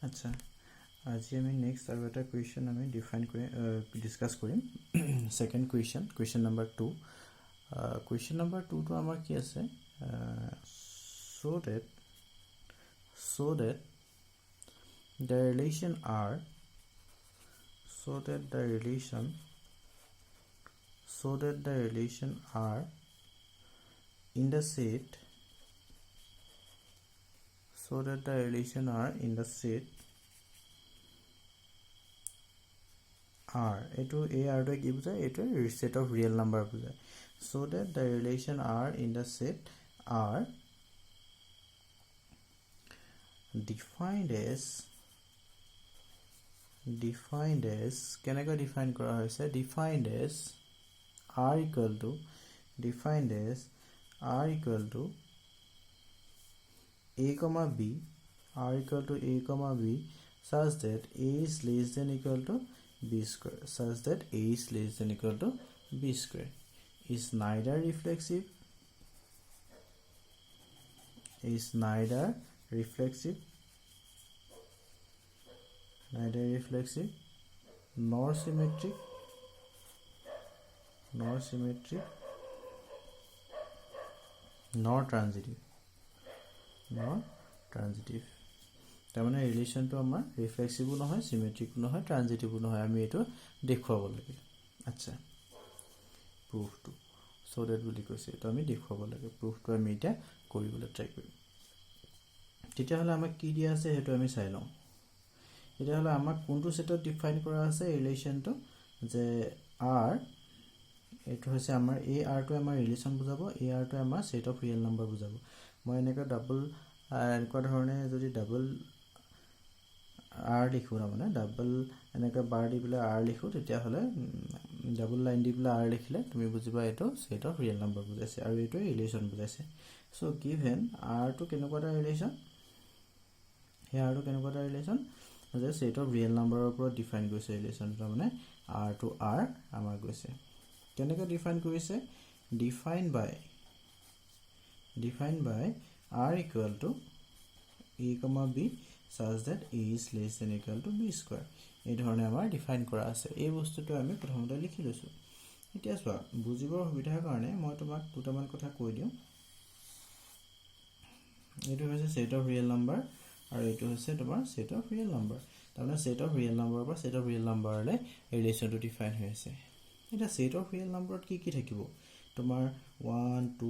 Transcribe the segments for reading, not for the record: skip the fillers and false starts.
আচ্ছা আজি আমি নেক্সট আৰু এটা কুৱেশ্যন আমি ডিছকাছ কৰিম second question number 2 question number 2 টো আমাৰ কি আছে so that the relation r in the set r eto a r to ki bujay eto set of real number bujay so that the relation r in the set r defined as kenaka define kora hoise defined as r equal to a comma b such that a is less than equal to b square is neither reflexive nor symmetric nor transitive তাৰমানে ৰিলেশনটো আমাৰ reflexive নহয় সিমেট্ৰিক নহয় ট্ৰানজিটিভ নহয় আমি এটো দেখুৱাব লাগে আচ্ছা প্ৰুফটো সো দ্যাট বুলি কৈছে তো আমি দেখুৱাব লাগে প্ৰুফটো আমি এটা কৰিবলৈ ট্ৰাই কৰিম তেতিয়া হলে আমাক কি দিয়া আছে হেতু আমি চাই লওঁ এতিয়া হলে আমাক কোনটো সেটত ডিফাইন কৰা আছে ৰিলেশনটো যে r এটো হৈছে আমাৰ a r টো আমাৰ ৰিলেশন বুজাব a r টো আমাৰ সেট অফ ৰিয়েল নাম্বাৰ বুজাব মই এনেকা ডাবল এনেকা ধৰণে যদি ডাবল r লিখো না মানে ডাবল এনেকা বাৰ দি পেলাই r লিখো তেতিয়া হলে ডাবল লাইন দি পেলাই r লিখিলে তুমি বুজিবা এটো সেট অফ ৰিয়েল নাম্বাৰ বুজাইছে আৰু এটো ৰিলেশন বুজাইছে সো গিভেন r টো কেনেকুৱা এটা ৰিলেশন হে r টো কেনেকুৱা এটা ৰিলেশন যে সেট অফ ৰিয়েল নাম্বাৰৰ ওপৰত ডিফাইন কৰিছে ৰিলেশনটো মানে r to r আমাৰ গৈছে কেনেকৈ ডিফাইন কৰিছে define by r equal to a comma b such that a is less than equal to b square এই ধৰণে আমাৰ ডিফাইন কৰা আছে এই বস্তুটো আমি প্ৰথমতে লিখি লৈছো এতিয়া চোৱা বুজিবৰ সুবিধাৰ কাৰণে মই তোমাক দুটামান কথা কৈ দিম এইটো হৈছে সেট অফ ৰিয়েল নাম্বাৰ আৰু এইটো হৈছে তোমাৰ সেট অফ ৰিয়েল নাম্বাৰ তাৰমানে সেট অফ ৰিয়েল নাম্বাৰ বা সেট অফ ৰিয়েল নাম্বাৰলে ৰিলেশনটো ডিফাইন হৈ আছে এটা সেট অফ ৰিয়েল নাম্বাৰত কি থাকিব তোমাৰ 1 2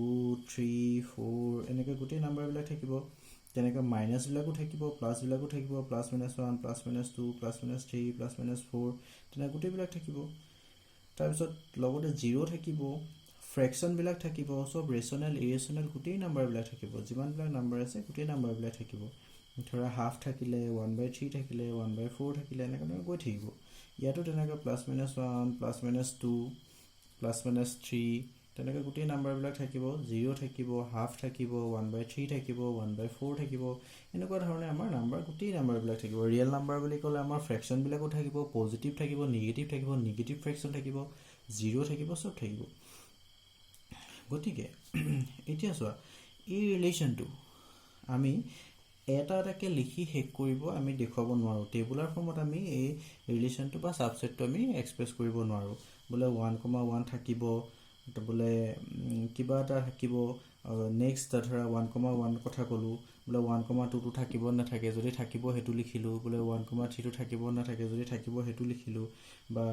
3 4 এনেকৈ গোটেই নাম্বাৰ বিলাক থাকিব তেনেকৈ মাইনাস বিলাকো থাকিব প্লাস বিলাকো থাকিব plus minus 1 plus minus 2 plus minus 3 plus minus 4 তেনে গোটেই বিলাক থাকিব তাৰ পিছত লগতে 0 থাকিব ফ্ৰেকশন বিলাক থাকিব সব ৰেশনাল ইৰেশনাল গোটেই নাম্বাৰ বিলাক থাকিব যিমান বিলাক নাম্বাৰ আছে গোটেই নাম্বাৰ বিলাক থাকিব ধৰা হাফ থাকিলে 1/3 থাকিলে 1/4 থাকিলে এনেকৈ গৈ থাকিব ইয়াতো তেনেকৈ plus minus 1 plus minus 2 plus minus 3 তেনেকৈ গোটেই নাম্বাৰ বিলাক থাকিব 0 থাকিব হাফ থাকিব 1/3 থাকিব 1/4 থাকিব এনেকুৱা ধৰণে আমাৰ নাম্বাৰ গোটেই নাম্বাৰ বিলাক থাকিব ৰিয়েল নাম্বাৰ বুলি ক'লে আমাৰ ফ্ৰেকশন বিলাকো থাকিব পজিটিভ থাকিব নিগেটিভ ফ্ৰেকশন থাকিব 0 থাকিব সব থাকিব গতিকে এতিয়া চোৱা এই ৰিলেশনটো আমি এটাকে লিখি হেক কৰিব আমি দেখুৱাব নোৱাৰো টেবুলাৰ ফৰ্মত আমি এই ৰিলেশনটো বা সাবসেটটো আমি এক্সপ্ৰেছ কৰিব নোৱাৰো বলে 1,1 থাকিব তো বলে কিবা এটা থাকিব নেক্সট ধৰা 1,1 কথা কলো বলে 1,2 থাকিব না থাকে যদি থাকিব হেতু লিখিলো বলে 1,3 থাকিব না থাকে যদি থাকিব হেতু লিখিলো বা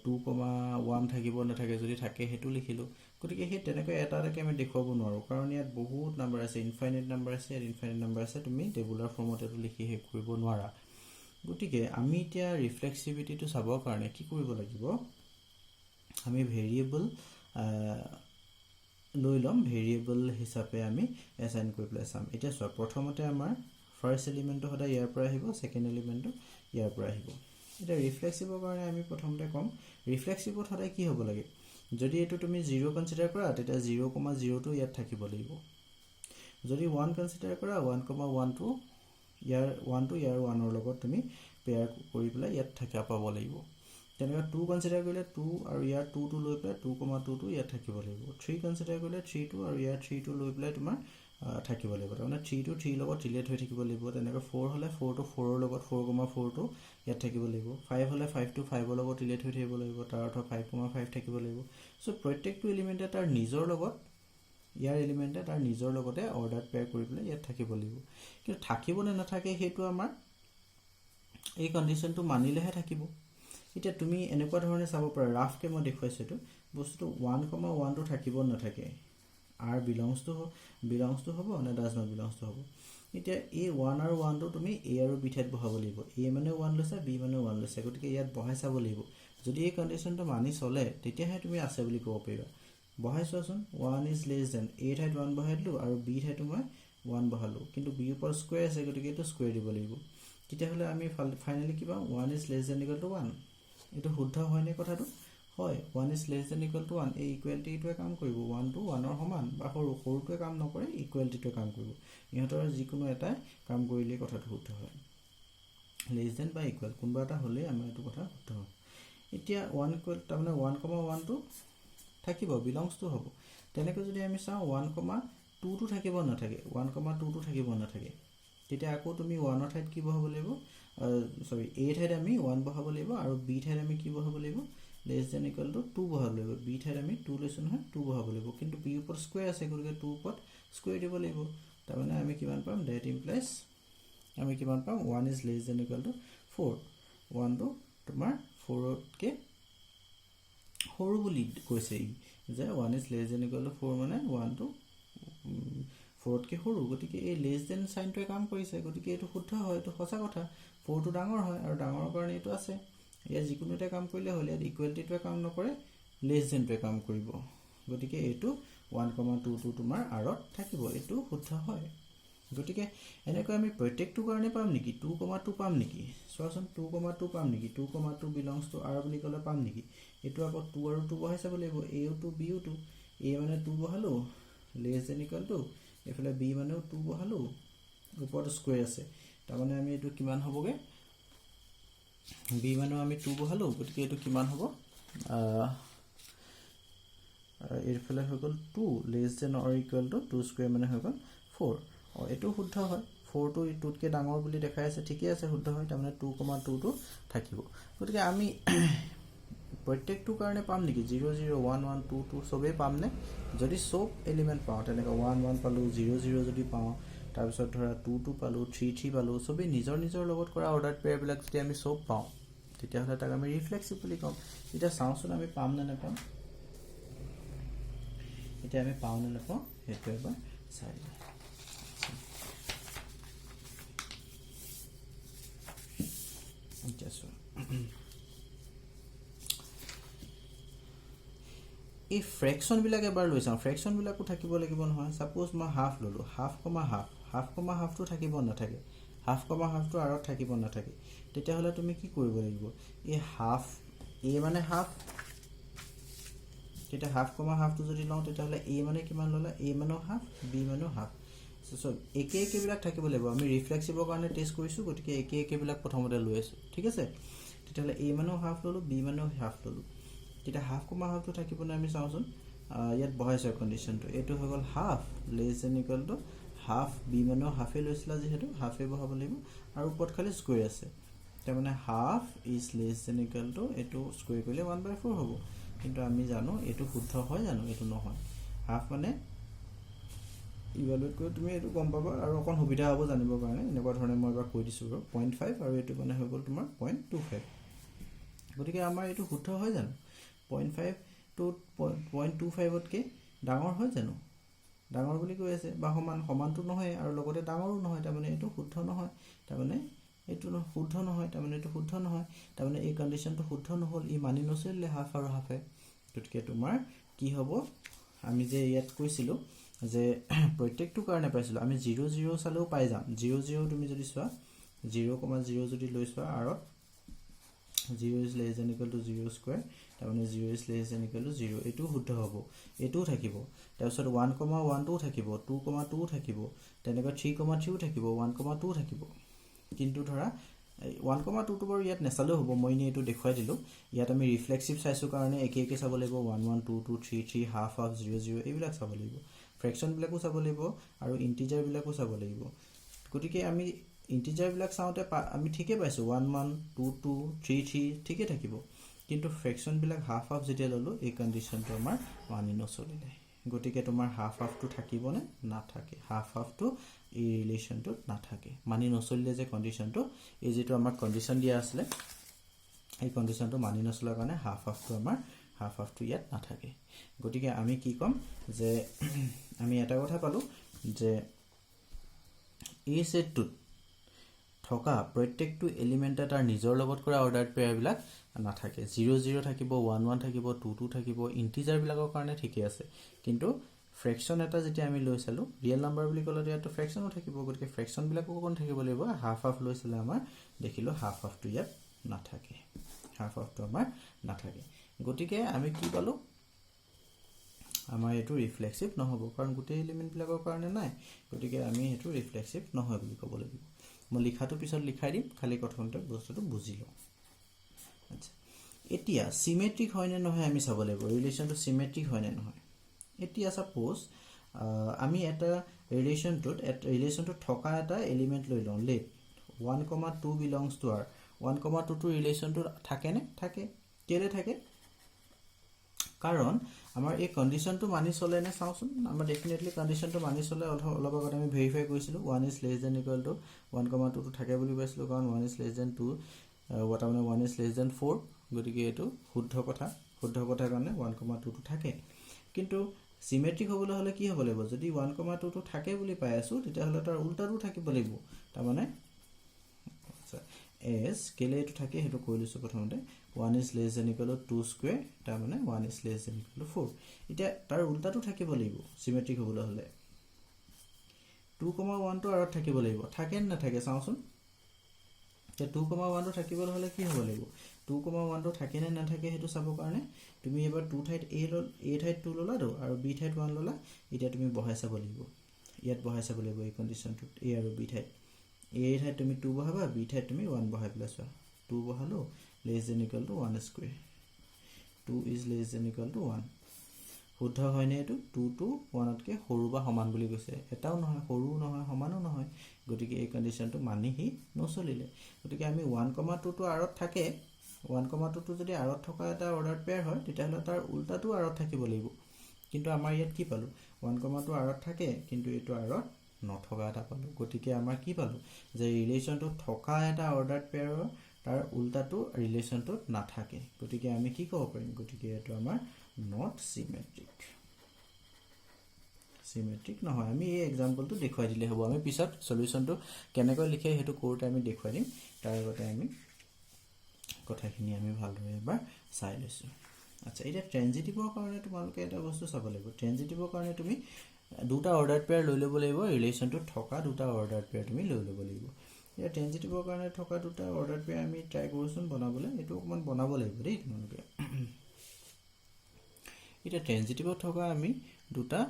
2,1 থাকিব না থাকে যদি থাকে হেতু লিখিলো গতিকে হে তেনেকৈ এটাকে আমি দেখুৱাব নোৱাৰো কাৰণ ইয়াত বহুত নাম্বাৰ আছে ইনফাইনাইট নাম্বাৰ আছে তুমি টেবুলাৰ ফৰ্মত এটো লিখি হেক কৰিব নোৱাৰা গতিকে আমি এতিয়া ৰিফ্লেক্সিভিটিটো চাবৰ কাৰণে কি কৰিব লাগিব আমি ভেৰিয়েবল লৈ লম ভেৰিয়েবল হিচাপে আমি এসাইন কৰি প্লাই চাম এতিয়া চোৱা প্ৰথমতে আমাৰ ফাৰ্স্ট এলিমেন্টটো হদা ইয়াৰ পৰা আহিব সেকেন্ড এলিমেন্টটো ইয়াৰ পৰা আহিব এটা ৰিফ্লেক্সিভৰ কাৰণে আমি প্ৰথমতে কম ৰিফ্লেক্সিভত হদা কি হ'ব লাগে যদি এটো তুমি 0 কনসিডাৰ কৰা তেতিয়া 0,0 টো ইয়াত থাকিব লাগিব যদি 1 কনসিডাৰ কৰা 1,1 টো ইয়াৰ 1 টো ইয়াৰ 1 ৰ লগত তুমি পেয়াৰ কৰি পেলাই ইয়াত থাকা পাব লাগিব তেনেকৈ 2 কনসিডাৰ কৰিলে 2 আৰু ইয়াৰ 2 টো লৈ পেলাই 2,2 টো ইয়াত থাকিব লাগিব 3 কনসিডাৰ কৰিলে 3 টো আৰু ইয়াৰ 3 টো লৈ পেলাই তোমাৰ থাকিব লাগিব তাৰমানে 3 টো 3 লগত ৰিলেট হৈ থাকিব লাগিব তেনেকৈ 4 হ'লে 4 টো 4 ৰ লগত 4,4 টো ইয়াত থাকিব লাগিব 5 হ'লে 5 টো 5 ৰ লগত ৰিলেট হৈ থাকিব লাগিব তাৰ অৰ্থ 5,5 থাকিব লাগিব সো প্ৰত্যেকটো এলিমেন্টে তাৰ নিজৰ লগত ইয়াৰ এলিমেন্টে তাৰ নিজৰ লগতে অৰ্ডাৰ পেয়াৰ কৰি পেলাই ইয়াত থাকিব লাগিব কিন্তু থাকিব নে নাথাকে হেতু আমাৰ এই কন্ডিশনটো মানিলেহে থাকিব এতিয়া তুমি এনেকুৱা ধৰণে চাব পাৰা ৰাফকে মই দেখুৱাইছো এটো বস্তুটো 1,1 টো থাকিব নাথাকে r belongs to হ'ব না does not belongs to হ'ব এতিয়া এই 1 আৰু 1 টো তুমি a আৰু b ঠাইত বহাব লাগিব a মানে 1 লৈছে b মানে 1 লৈছে গতিকে ইয়াত বহাই চাব লাগিব যদি এই কন্ডিশনটো মানি চলে তেতিয়াহে তুমি আছে বুলি ক'ব পাৰিবা বহাই চোৱাচোন 1 is less than a ঠাইত 1 বহাই দিলো আৰু b ঠাইত মই 1 বহালো কিন্তু b ওপৰ স্কয়াৰ আছে গতিকে এটো স্কয়াৰ দিব লাগিব তেতিয়া হলে আমি ফাইনালি কি পাম 1 is less than equal to 1 এটো শুদ্ধ হয়নে কথাটো হয় 1 is less than equal to 1 এই ইকুৱেলিটিটোৱে কাম কৰিব 1 to 1 ৰ সমান বা সৰুটোৱে কাম নকৰে ইকুৱেলিটিটোৱে কাম কৰিব ইহঁতৰ যিকোনো এটা কাম কৰিলে কথাটো শুদ্ধ হয় less than বা ইকুৱেল কোনবা এটা হলে আমাৰ এটো কথা শুদ্ধ হয় এতিয়া 1 ইকুৱেল তাৰমানে 1,1 টো থাকিব belongs to হ'ব তেনেকৈ যদি আমি চাও 1,2 টো থাকিব নাথাকে 1,2 টো থাকিব নাথাকে তেতিয়া আকৌ তুমি 1 ৰ ঠাইত কি বহাব লাগিব সৰি a ঠাইত আমি 1 বহাব লাগিব আৰু b ঠাইত আমি কি বহাব লাগিব less than equal to 2 বহাব লাগিব b ঠাইত আমি 2 লৈছো নহয় 2 বহাব লাগিব কিন্তু b ওপৰ স্কয়াৰ আছে গতিকে 2 ওপৰ স্কয়াৰ দিব লাগিব তাৰ মানে আমি কিমান পাম that implies আমি কিমান পাম 1 is less than equal to 4 1 টো তোমাৰ 4 কে সৰু বুলি কৈছে যে 1 is less than equal to 4 মানে 1 টো 4 কে সৰু গতিকে এই less than সাইনটোৱে কাম কৰিছে গতিকে এটো শুদ্ধ হয় এটো সঁচা কথা 4 টো ডাঙৰ হয় আৰু ডাঙৰৰ কাৰণে এটো আছে ইয়া যিকোনো এটা কাম কৰিলে হলে ইকুৱেলিটিটোৱে কাম নকৰে less than টোৱে কাম কৰিব গতিকে এটো 1,2 টো তোমাৰ আৰত থাকিব এটো শুদ্ধ হয় গতিকে এনেকৈ আমি প্ৰত্যেকটো কাৰণে পাম নেকি 2,2 পাম নেকি চোৱাচোন 2,2 পাম নেকি 2,2 belongs to r বুলি ক'লে পাম নেকি এটো আকৌ 2 আৰু 2 বহাই চাব লাগিব a O 2 b O 2 a মানে 2 বহালো less than equal to এফালে b মানেও 2 বহালো ওপৰত স্কয়াৰ আছে তাৰ মানে আমি এটো কিমান হ'বগে b মানেও আমি 2 বহালো গতিকে এটো কিমান হ'ব এফালে হৈ গল 2 less than or equal to 2 square মানে হৈ গল 4 এটো শুদ্ধ হয় 4 টো 2 তকে ডাঙৰ বুলি দেখাই আছে ঠিকই আছে শুদ্ধ হয় তাৰ মানে 2,2 টো থাকিব গতিকে আমি প্ৰত্যেকটো কাৰণে পাম নেকি 0 0 1 1 2 2 সবে পাম নে যদি সব এলিমেন্ট পাও তেনেকা 1 1 পালো 0 0 যদি পাও তাৰ পিছত ধৰা 2 2 পালো 3 3 পালো সবে নিজৰ নিজৰ লগত কৰা অৰ্ডাৰ পেয়াৰ বিলাক যদি আমি সব পাও তেতিয়া হলে তাক আমি ৰিফ্লেক্সিভ বুলি কম এটা চাওঁচোন আমি পাম নে নাপাম এটা আমি পাও নে নাপাও হেতু এবাৰ চাই just এই ফ্ৰেকশন বিলাক এবাৰ লৈ চাও ফ্ৰেকশন বিলাকো থাকিব লাগিব নহয় সাপোজ মই হাফ ললো হাফ, টো থাকিব নাথাকে হাফ, টো আৰত থাকিব নাথাকে তেতিয়া হলে তুমি কি কৰিব লাগিব এই হাফ a মানে হাফ তেতিয়া হাফ, টো যদি লও তেতিয়া হলে a মানে কিমান ললা a মানেও হাফ b মানেও হাফ সো একে একে বিলাক থাকিব লাগিব আমি ৰিফ্লেক্সিভৰ কাৰণে টেস্ট কৰিছো গতিকে একে একে বিলাক প্ৰথমতে লৈ আছো ঠিক আছে তেতিয়া হলে a মানেও হাফ ললো b মানেও হাফ ললো তেতিয়া হাফ, টো থাকিব না আমি চাওচোন ইয়াত বহাইছো কন্ডিশনটো এটো হৈ গল half less than equal to half b মানেও হাফে লৈছিলা যেহেতু হাফে বহাব লাগিব আৰু ওপৰত খালি স্কয়াৰ আছে তাৰ মানে half is less than equal to এটো স্কয়াৰ কৰিলে 1/4 হ'ব কিন্তু আমি জানো এটো শুদ্ধ হয় জানো এটো নহয় হাফ মানে ইভালুয়েট কৰি তুমি এটো গম পাবা আৰু অকন সুবিধা হ'ব জানিবৰ কাৰণে এনেকুৱা ধৰণে মই এবাৰ কৈ দিছো 0.5 আৰু এটো মানে হৈ গল তোমাৰ 0.25 গতিকে আমাৰ এটো শুদ্ধ হয় জানো 0.5 to 0.25 তকে ডাঙৰ হয় জানো ডাঙৰ বুলি কৈ আছে বা সমানটো নহয় আৰু লগতে ডাঙৰো নহয় তাৰ মানে এটো শুদ্ধ নহয় তাৰ মানে এটো শুদ্ধ নহয় তাৰ মানে এটো শুদ্ধ নহয় তাৰ মানে এই কন্ডিশনটো শুদ্ধ নহল ই মানি নচলিলে হাফ আৰু হাফে গতিকে তোমাৰ কি হ'ব আমি যে ইয়াত কৈছিলো যে প্ৰত্যেকটো কাৰণে পাইছিলো আমি 0 0 চালেও পাই যাম 0 0 তুমি যদি চোৱা 0,0 যদি লৈ চোৱা আৰত 0 is less than equal to 0 square তাৰ মানে 0 is less than equal to 0 এটো শুদ্ধ হ'ব এটো থাকিব তাৰ পিছত 1,1 টো থাকিব 2,2 থাকিব তেনেকৈ 3,3 থাকিব 1,2 থাকিব কিন্তু ধৰা 1,2 টো বাৰু ইয়াত নেচালেও হ'ব মই নি এটো দেখুৱাই দিলো ইয়াত আমি ৰিফ্লেক্সিভ চাইছো কাৰণে একে একে চাব লাগিব 1 1 2 2 3 3 হাফ হাফ 0 0 এইবিলাক চাব লাগিব ফ্ৰেকশ্যনবিলাকো চাব লাগিব আৰু ইণ্টিজাৰবিলাকো চাব লাগিব গতিকে আমি ইণ্টিজাৰবিলাক চাওঁতে আমি ঠিকে পাইছোঁ 1 1 2 2 3 3 ঠিকে থাকিব কিন্তু ফ্ৰেকশ্যনবিলাক হাফ হাফ যেতিয়া ল'লোঁ এই কণ্ডিশ্যনটো আমাৰ মানি নচলিলে গতিকে তোমাৰ হাফ হাফটো থাকিবনে নাথাকে হাফ হাফটো এই ৰিলেশ্যনটোত নাথাকে মানি নচলিলে যে কণ্ডিশ্যনটো এই যিটো আমাক কণ্ডিশ্যন দিয়া আছিলে এই কণ্ডিশ্যনটো মানি নচলাৰ কাৰণে হাফ হাফটো ইয়াত নাথাকে গতিকে আমি কি ক'ম যে আমি এটা কথা পালোঁ যে এই সেটটোত থকা প্ৰত্যেকটো এলিমেণ্ট তাৰ নিজৰ লগত কৰা অৰ্ডাৰ পেয়াৰবিলাক নাথাকে 0 0 থাকিব 1 1 থাকিব 2 2 থাকিব ইণ্টিজাৰবিলাকৰ কাৰণে ঠিকে আছে কিন্তু ফ্ৰেকশ্যন এটা যেতিয়া আমি লৈ চালোঁ ৰিয়েল নাম্বাৰ বুলি ক'লে ইয়াতো ফ্ৰেকশ্যনো থাকিব গতিকে ফ্ৰেকশ্যনবিলাকো কোন থাকিব লাগিব হাফ হাফ লৈ চালে আমাৰ দেখিলোঁ হাফ হাফটো ইয়াত নাথাকে হাফ হাফটো আমাৰ নাথাকে গতিকে আমি কি পালোঁ আমাৰ এইটো ৰিফ্লেক্সিভ নহ'ব কাৰণ গোটেই এলিমেণ্টবিলাকৰ কাৰণে নাই গতিকে আমি সেইটো ৰিফ্লেক্সিভ নহয় বুলি ক'ব লাগিব মই লিখাটো পিছত লিখাই দিম খালি প্ৰথমতে বস্তুটো বুজি লওঁ আচ্ছা এতিয়া চিমেট্ৰিক হয়নে নহয় আমি চাব লাগিব ৰিলেশ্যনটো চিমেট্ৰিক হয়নে নহয় এতিয়া সাপোজ আমি এটা ৰিলেশ্যনটোত থকা এটা এলিমেণ্ট লৈ লওঁ লেট 1,2 বিলংছ টু আৰ 1,2 টো ৰিলেশ্যনটো থাকেনে থাকে কেলে থাকে কাৰণ আমাৰ এই কণ্ডিশ্যনটো মানি চলে নে চাওঁচোন আমাৰ ডেফিনেটলি কণ্ডিশ্যনটো মানি চলে অলপ আগত আমি ভেৰিফাই কৰিছিলোঁ 1 is less than equal to 1,2 টো থাকে বুলি পাইছিলোঁ কাৰণ 1 ইজ লেছ দেন 2 তাৰমানে 1 ইজ লেছ দেন 4 গতিকে এইটো শুদ্ধ কথাৰ কাৰণে 1,2 টো থাকে কিন্তু চিমেট্ৰিক হ'বলৈ হ'লে কি হ'ব লাগিব যদি 1,2 টো থাকে বুলি পাই আছোঁ তেতিয়াহ'লে তাৰ উল্টাটো থাকিব লাগিব তাৰমানে এছ কেলে এইটো থাকে সেইটো কৈ লৈছোঁ প্ৰথমতে 1 is less than equal to 2 square তাৰমানে 1 is less than equal to 4 এতিয়া তাৰ উল্টাটো থাকিব লাগিব চিমেট্ৰিক হ'বলৈ হ'লে 2,1 টো আৰত থাকিব লাগিব থাকে নে নাথাকে চাওঁচোন এতিয়া 2,1 টো থাকিবলৈ হ'লে কি হ'ব লাগিব 2,1 টো থাকে নে নাথাকে সেইটো চাবৰ কাৰণে তুমি এবাৰ 2 ঠাইত A ঠাইত 2 ল'লাতো আৰু B ঠাইত 1 ল'লা এতিয়া তুমি বহাই চাব লাগিব ইয়াত বহাই চাব লাগিব এই কণ্ডিশ্যনটোত A আৰু B ঠাইত A ঠাইত তুমি 2 বহাবা B ঠাইত তুমি 1 বহাই পেলাই চোৱা 2 বহালো less than equal to 1 square 2 is less than equal to 1 শুদ্ধ হয়নে এইটো 2 টো 1 তকৈ সৰু বা সমান বুলি কৈছে এটাও নহয় সৰুও নহয় সমানো নহয় গতিকে এই কণ্ডিশ্যনটো মানি সি নচলিলে গতিকে আমি 1,2 টো আৰত থাকে 1,2 টো যদি আৰত থকা এটা অৰ্ডাৰ পেয়াৰ হয় তেতিয়াহ'লে তাৰ উল্টাটো আৰত থাকিব লাগিব কিন্তু আমাৰ ইয়াত কি পালোঁ 1,2 আৰত থাকে কিন্তু এইটো আৰত নথকা এটা পালোঁ গতিকে আমাৰ কি পালোঁ যে ৰিলেশ্যনটো থকা এটা অৰ্ডাৰ পেয়াৰৰ তাৰ উল্টাটো ৰিলেশ্যনটোত নাথাকে গতিকে আমি কি ক'ব পাৰিম গতিকে এইটো আমাৰ নট চিমেট্ৰিক নহয় আমি এই এক্সাম্পলটো দেখুৱাই দিলে হ'ব আমি পিছত সলিউশ্যনটো কেনেকৈ লিখে সেইটো কৰোঁতে আমি দেখুৱাই দিম তাৰ আগতে আমি কথাখিনি আমি ভালদৰে এবাৰ চাই লৈছোঁ আচ্ছা এতিয়া ট্ৰেনজিটিভৰ কাৰণে তোমালোকে এটা বস্তু চাব লাগিব ট্ৰেনজিটিভৰ কাৰণে তুমি দুটা অৰ্ডাৰ পেয়াৰ লৈ ল'ব লাগিব ৰিলেশ্যনটোত থকা দুটা অৰ্ডাৰ পেয়াৰ তুমি লৈ ল'ব লাগিব এতিয়া ট্ৰেনজিটিভৰ কাৰণে থকা দুটা অৰ্ডাৰ পেয়াৰ আমি ট্ৰাই কৰোঁচোন বনাবলৈ এইটো অকণমান বনাব লাগিব দেই তোমালোকে এতিয়া ট্ৰেনজিটিভত থকা আমি দুটা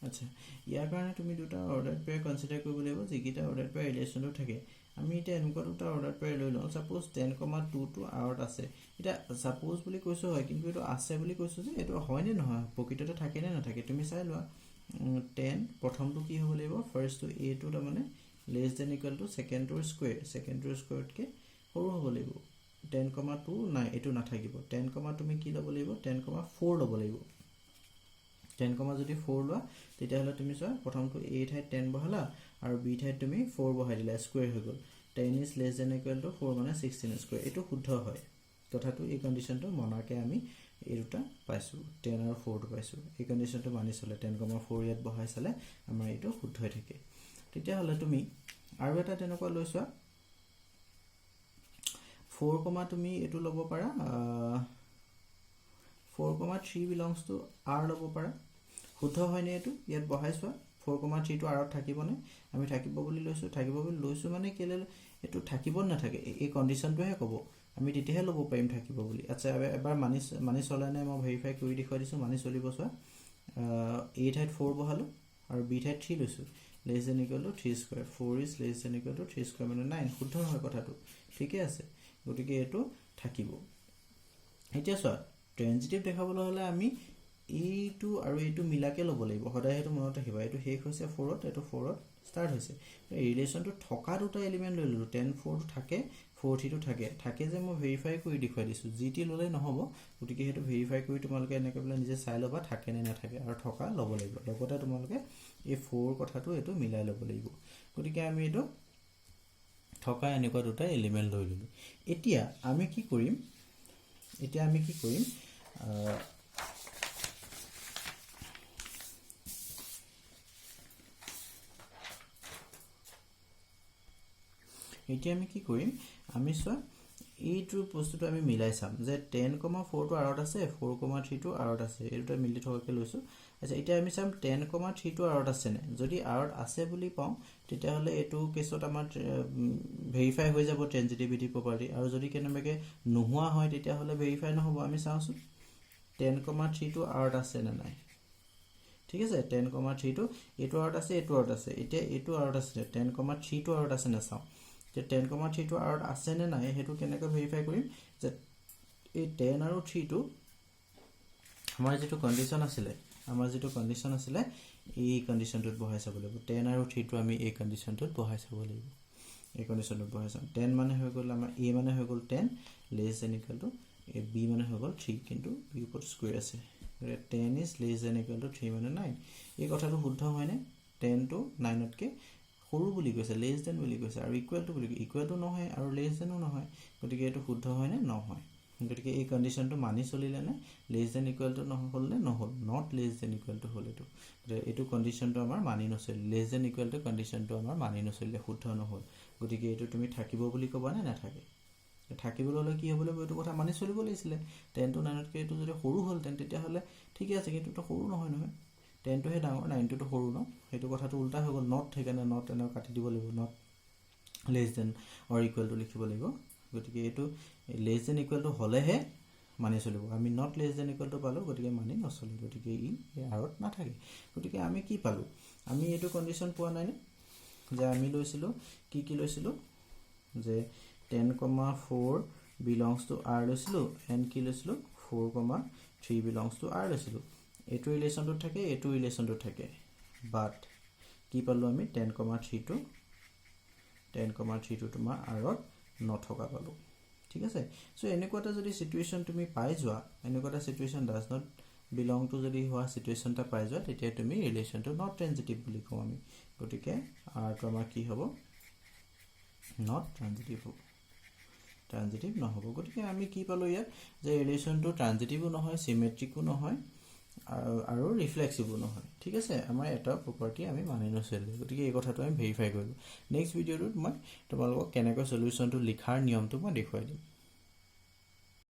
আচ্ছা ইয়াৰ কাৰণে তুমি দুটা অৰ্ডাৰ পেয়াৰ কনচিডাৰ কৰিব লাগিব যিকেইটা অৰ্ডাৰ পেয়াৰ ৰিলেশ্যনটো থাকে আমি এতিয়া এনেকুৱা দুটা অৰ্ডাৰ পেয়াৰ লৈ লওঁ ছাপ'জ 10,2 টো আৰত আছে এতিয়া ছাপ'জ বুলি কৈছোঁ হয় কিন্তু এইটো আছে বুলি কৈছোঁ যে এইটো হয়নে নহয় প্ৰকৃততে থাকে নে নাথাকে তুমি চাই লোৱা 10 প্ৰথমটো কি হ'ব লাগিব ফাৰ্ষ্টটো এটো তাৰমানে লেছ দেন ইকুৱেল টু ছেকেণ্ডটোৰ স্কুৱেৰতকৈ সৰু হ'ব লাগিব 10,2 নাই এইটো নাথাকিব 10, তুমি কি ল'ব লাগিব 10,4 ল'ব লাগিব 10, যদি 4 লোৱা তেতিয়াহ'লে তুমি চোৱা প্ৰথমটো A ঠাইত 10 বহালা আৰু B ঠাইত তুমি 4 বহাই দিলা স্কুৱেৰ হৈ গ'ল 10 is less than equal to 4 মানে 16 স্কুৱেৰ এইটো শুদ্ধ হয় কথাটো এই কণ্ডিশ্যনটো মনাকে আমি এই দুটা পাইছোঁ 10 আৰু 4টো পাইছোঁ এই কণ্ডিশ্যনটো মানি চলে 10,4 ইয়াত বহাই চালে আমাৰ এইটো শুদ্ধ হৈ থাকে তেতিয়াহ'লে তুমি আৰু এটা তেনেকুৱা লৈ চোৱা 4, তুমি এইটো ল'ব পাৰা 4,3 বিলংছ টু R ল'ব পাৰা শুদ্ধ হয়নে এইটো ইয়াত বহাই চোৱা 4,3 টো আৰত থাকিবনে আমি থাকিব বুলি লৈছোঁ মানে কেলে এইটো থাকিব নাথাকে এই কণ্ডিশ্যনটোহে ক'ব আমি তেতিয়াহে ল'ব পাৰিম থাকিব বুলি আচ্ছা এবাৰ মানি চলে নাই মই ভেৰিফাই কৰি দেখুৱাই দিছোঁ মানি চলিব চোৱা A ঠাইত 4 বহালোঁ আৰু B ঠাইত 3 লৈছোঁ less than equal to 3 square 4 is less than equal to 3 square মানে 9 শুদ্ধ হয় কথাটো ঠিকে আছে গতিকে এইটো থাকিব এতিয়া চোৱা ট্ৰেনজিটিভ দেখাবলৈ হ'লে আমি এইটো আৰু এইটো মিলাকে ল'ব লাগিব সদায় সেইটো মনত ৰাখিবা এইটো শেষ হৈছে 4ত এইটো 4ত ষ্টাৰ্ট হৈছে ৰিলেশ্যনটো থকা দুটা এলিমেণ্ট লৈ ল'লোঁ 10 4টো থাকে 4 3টো থাকে যে মই ভেৰিফাই কৰি দেখুৱাই দিছোঁ যি টি ল'লে নহ'ব গতিকে সেইটো ভেৰিফাই কৰি তোমালোকে এনেকৈ পেলাই নিজে চাই ল'বা থাকে নে নাথাকে আৰু থকা ল'ব লাগিব লগতে তোমালোকে এই 4 কথাটো এইটো মিলাই ল'ব লাগিব গতিকে আমি এইটো থকা এনেকুৱা দুটা এলিমেণ্ট লৈ ল'লোঁ এতিয়া আমি কি কৰিম এতিয়া আমি কি কৰিম আমি চোৱা এইটো বস্তুটো আমি মিলাই চাম যে 10,4 টো আৰত আছে 4,3 টো আৰত আছে এই দুটা মিলি থকাকে লৈছোঁ আচ্ছা এতিয়া আমি চাম 10,3 টো আৰত আছে নে যদি আৰত আছে বুলি পাওঁ তেতিয়াহ'লে এইটো কেছত আমাৰ ভেৰিফাই হৈ যাব ট্ৰেনজিটিভিটি প্ৰপাৰ্টি আৰু যদি কেনেবাকৈ নোহোৱা হয় তেতিয়াহ'লে ভেৰিফাই নহ'ব আমি চাওঁচোন 10,3 টো আৰত আছে নে নাই ঠিক আছে 10,3 টো এইটো আৰত আছে এতিয়া এইটো আৰত আছে 10,3 টো আৰত আছে নে চাওঁ যে 10,3 টো আৰত আছে নে নাই হেতু কেনেকৈ ভেৰিফাই কৰিম যে এই 10 আৰু 3 টো আমাৰ যেটো কন্ডিশন আছিলে এই কন্ডিশনটোত বহাই চাব লাগিব 10 আৰু 3 টো আমি এই কন্ডিশনটোত বহাই চাব লাগিব এই কন্ডিশনটোত বহাই চাম 10 মানে হৈ গ'ল আমাৰ a মানে হৈ গ'ল 10 less than equal to b মানে হৈ গ'ল 3 কিন্তু b ওপৰত স্কয়াৰ আছে 10 is less than equal to 3 মানে 9 এই কথাটো শুদ্ধ হয়নে 10 টো 9 তকৈ সৰু বুলি কৈছে লেছ দেন বুলি কৈছে আৰু ইকুৱেল টু বুলি ইকুৱেল টু নহয় আৰু লেছ দেনো নহয় গতিকে এইটো শুদ্ধ হয় নে নহয় গতিকে এই কন্ডিশনটো মানি চলিলে নে লেছ দেন ইকুৱেল টু নহ'ল নে নহ'ল not less than equal to হ'ল এইটো কন্ডিশনটো আমাৰ মানি নচলিলে লেছ দেন ইকুৱেল টু কন্ডিশনটো আমাৰ মানি নচলিলে শুদ্ধ নহ'ল গতিকে এইটো তুমি থাকিব বুলি ক'বা নে নাথাকে থাকিবলৈ হ'লে কি হ'ব লাগিব এইটো কথা মানি চলিব লাগিছিলে 10 to 9 তকৈ এইটো যদি সৰু হ'ল তেতিয়াহ'লে ঠিকে আছে কিন্তু এটা সৰু নহয় 10 টোহে ডাঙৰ 9 টো সৰু ন সেইটো কথাটো উল্টা হৈ গ'ল নট সেইকাৰণে নট এনে কাটি দিব লাগিব not less than or equal to লিখিব লাগিব গতিকে এইটো লেছ দেন ইকুৱেল টু হ'লেহে মানি চলিব আমি not less than equal to পালোঁ গতিকে মানি নচলে গতিকে ই আৰত নাথাকে গতিকে আমি কি পালোঁ আমি এইটো কন্ডিশন পোৱা নাই নে যে আমি লৈছিলোঁ কি লৈছিলোঁ যে 10,4 belongs to r লৈছিলোঁ and কি লৈছিলোঁ 4,3 belongs to r লৈছিলোঁ এইটো ৰিলেশ্যনটো থাকে বাট কি পালোঁ আমি 10,3 টো তোমাৰ আৰত নথকা পালোঁ ঠিক আছে সো এনেকুৱা এটা যদি সিচুৱেশ্যন তুমি পাই যোৱা এনেকুৱা এটা situation does not belong to যদি হোৱা সিচুৱেশ্যন এটা পাই যোৱা তেতিয়া তুমি ৰিলেশ্যনটো নট ট্ৰানজিটিভ বুলি কওঁ আমি গতিকে আৰটো আমাৰ কি হ'ব নট ট্ৰানজিটিভ নহ'ব গতিকে আমি কি পালোঁ ইয়াত যে ৰিলেশ্যনটো ট্ৰানজিটিভো নহয় চিমেট্ৰিকো নহয় আৰু ৰিফ্লেক্সিভো নহয় ঠিক আছে আমাৰ এটা প্ৰপাৰ্টি আমি মানি নচলিলে গতিকে এই কথাটো আমি ভেৰিফাই কৰিলোঁ নেক্সট ভিডিঅ'টোত মই তোমালোকক কেনেকৈ সলিউশ্যনটো লিখাৰ নিয়মটো মই দেখুৱাই দিম